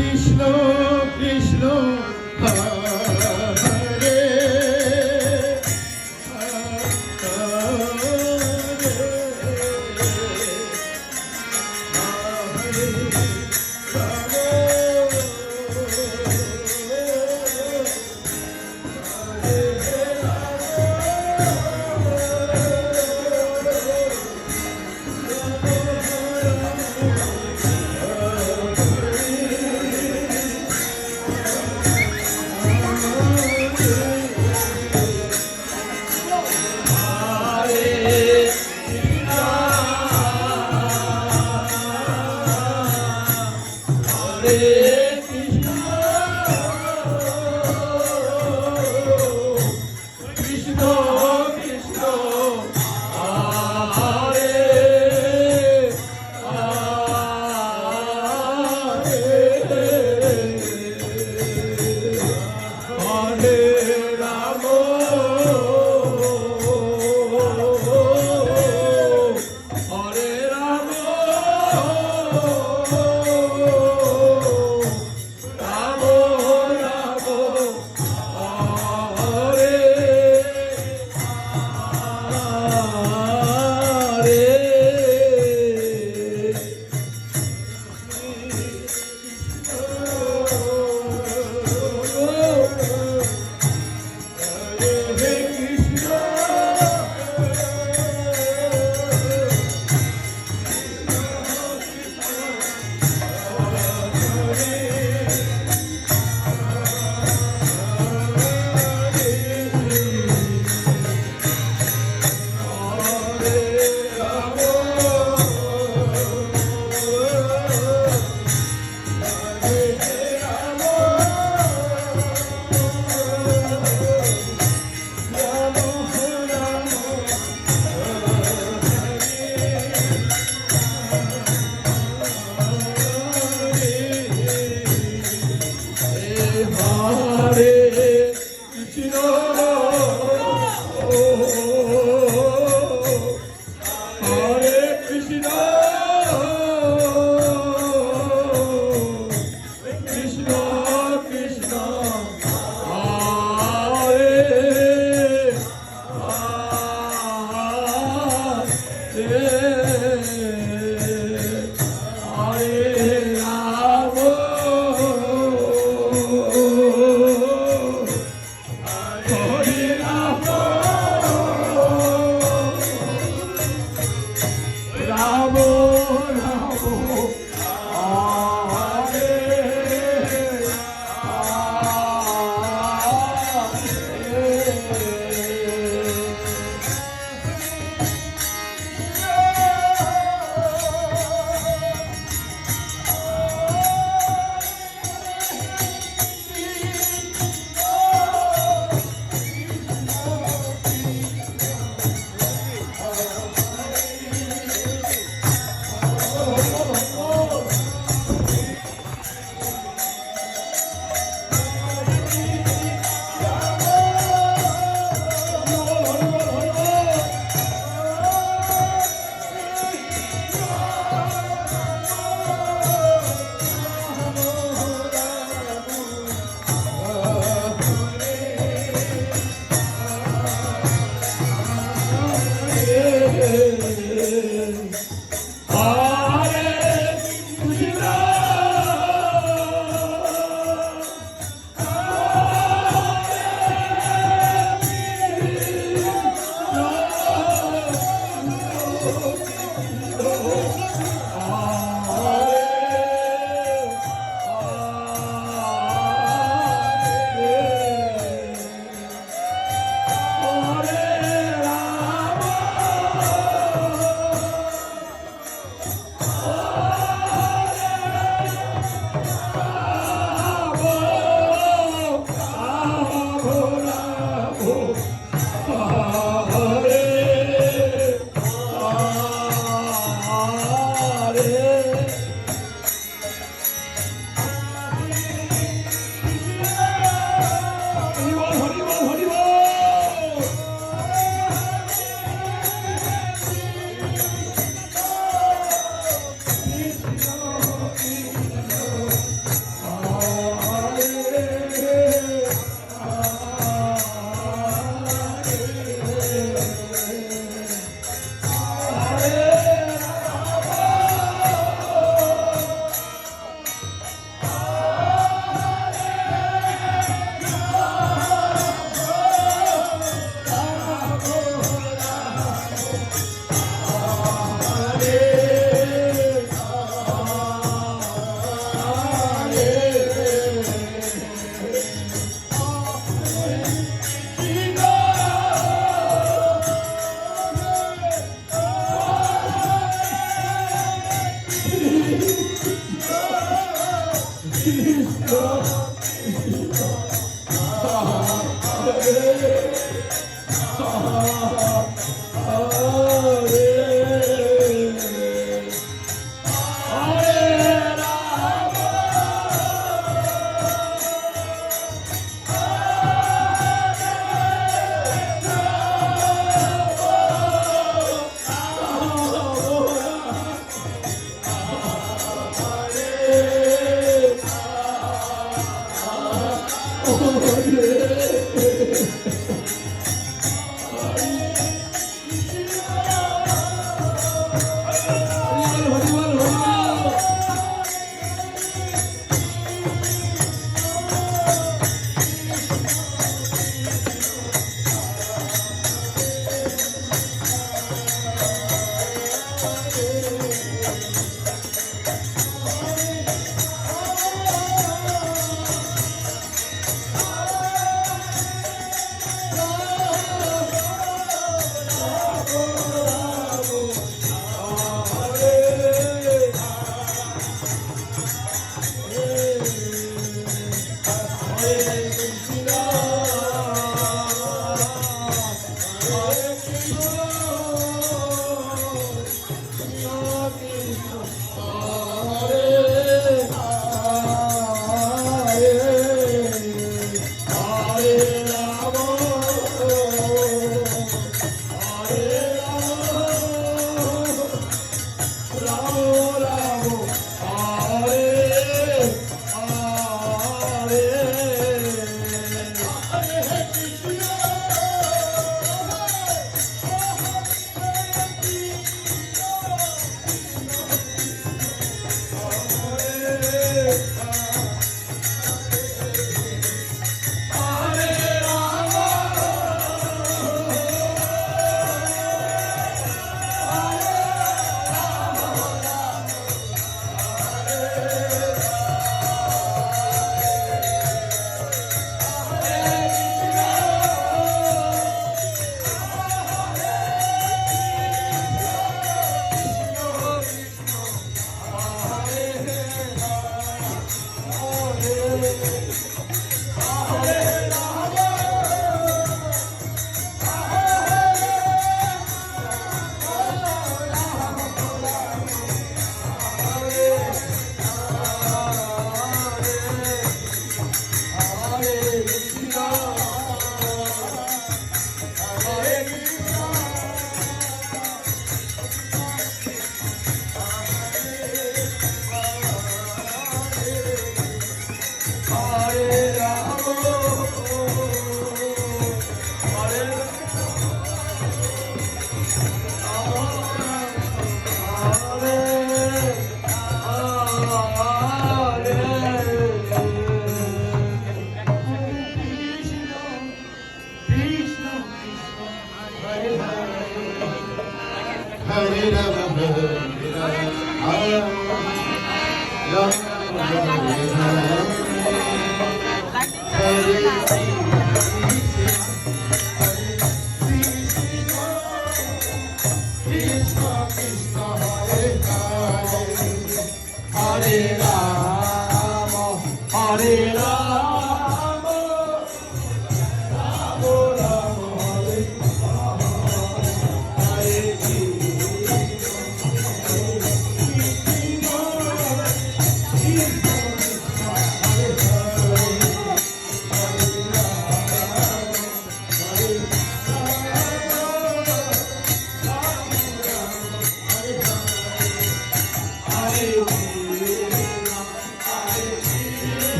Krishna Krishna Hare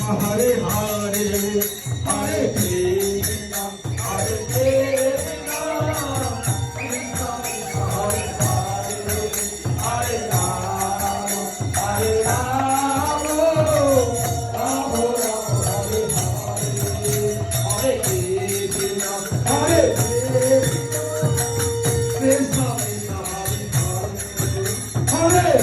Hare Hare, Hare Krishna, Hare Krishna, Krishna Krishna, Hare Hare, Hare Rama, Rama Rama, Hare Hare, Hare Krishna, Hare Krishna, Krishna Krishna, Hare Hare,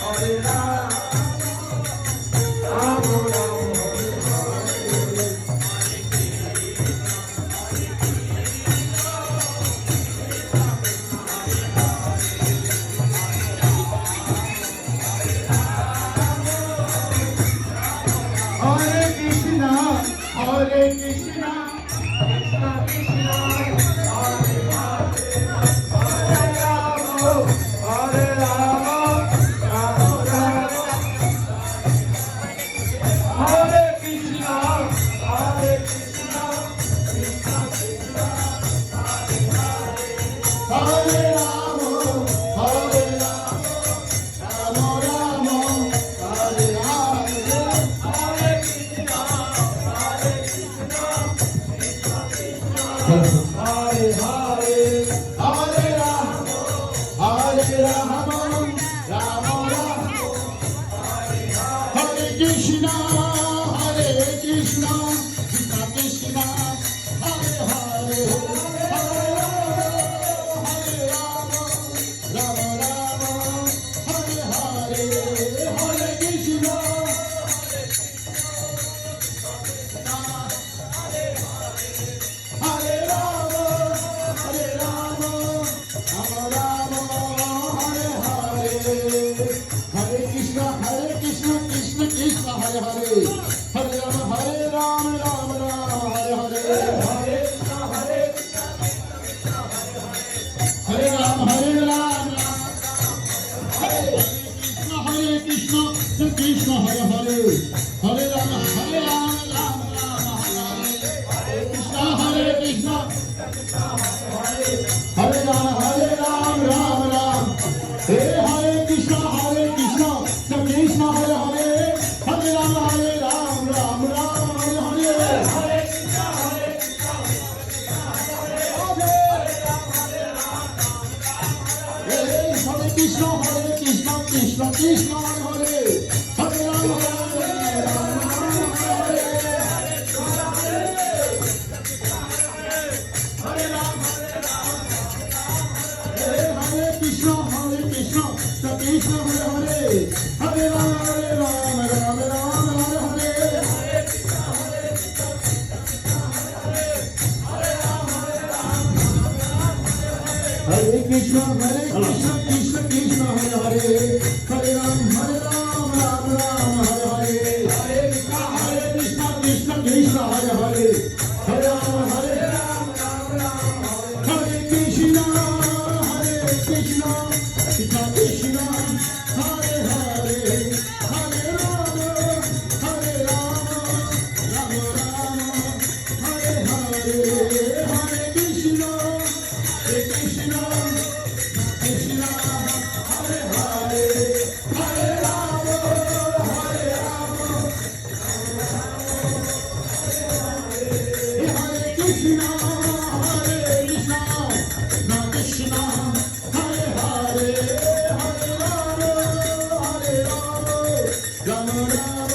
Hare Rama, Hare Rama. Hare Krishna, Hare Krishna, Krishna Krishna, Hare Hare, Hare Rama, Hare Rama, Rama Rama. Hare Krishna, Hare Krishna, Krishna Krishna, Hare Hare, Hare Rama, Hare Rama, Rama Rama, Hare Hare. Hare Hare, Hare Rama, Hare Rama, Rama Rama, Hare Krishna, Hare Krishna, Krishna Krishna, Hare Hare, Hare Rama, Hare Rama, Rama Rama, Hare Hare, Hare Krishna, Hare Rama, Hare Rama, Rama Rama, Hare Hare, Hare Krishna, Krishna Krishna, Hare Hare, Hare Rama, Rama Rama, Hare Hare, Hare Krishna, Hare Rama, Rama, Hare Krishna, Krishna, Hare Hare, Hare Rama, Rama, Hare Krishna, Hare Rama, Ram Ram, Hare Krishna, Krishna Krishna, Hare Hare, Hare Rama, Ram Ram, Hare Hare, Hare Krishna, Krishna Krishna, Hare Hare, Hare Rama, Krishna, Krishna, Hare Hare, Hare Rama, Rama Rama, Hare Hare, Hare Krishna, Krishna Krishna, Hare Hare, Hare Rama, Rama Rama, Hare Hare, Hare Krishna, Krishna Krishna, Hare Hare, Hare Rama, Hare Krishna, Krishna Krishna, Hare Hare, Hare Rama, Hare Rama, Rama Rama, Hare Hare, Hare Krishna, Krishna Krishna, Hare Hare, Hare Rama, Hare Rama, Hare Krishna, Hare Krishna, Krishna Hare Hare, Hare Rama, Rama Rama,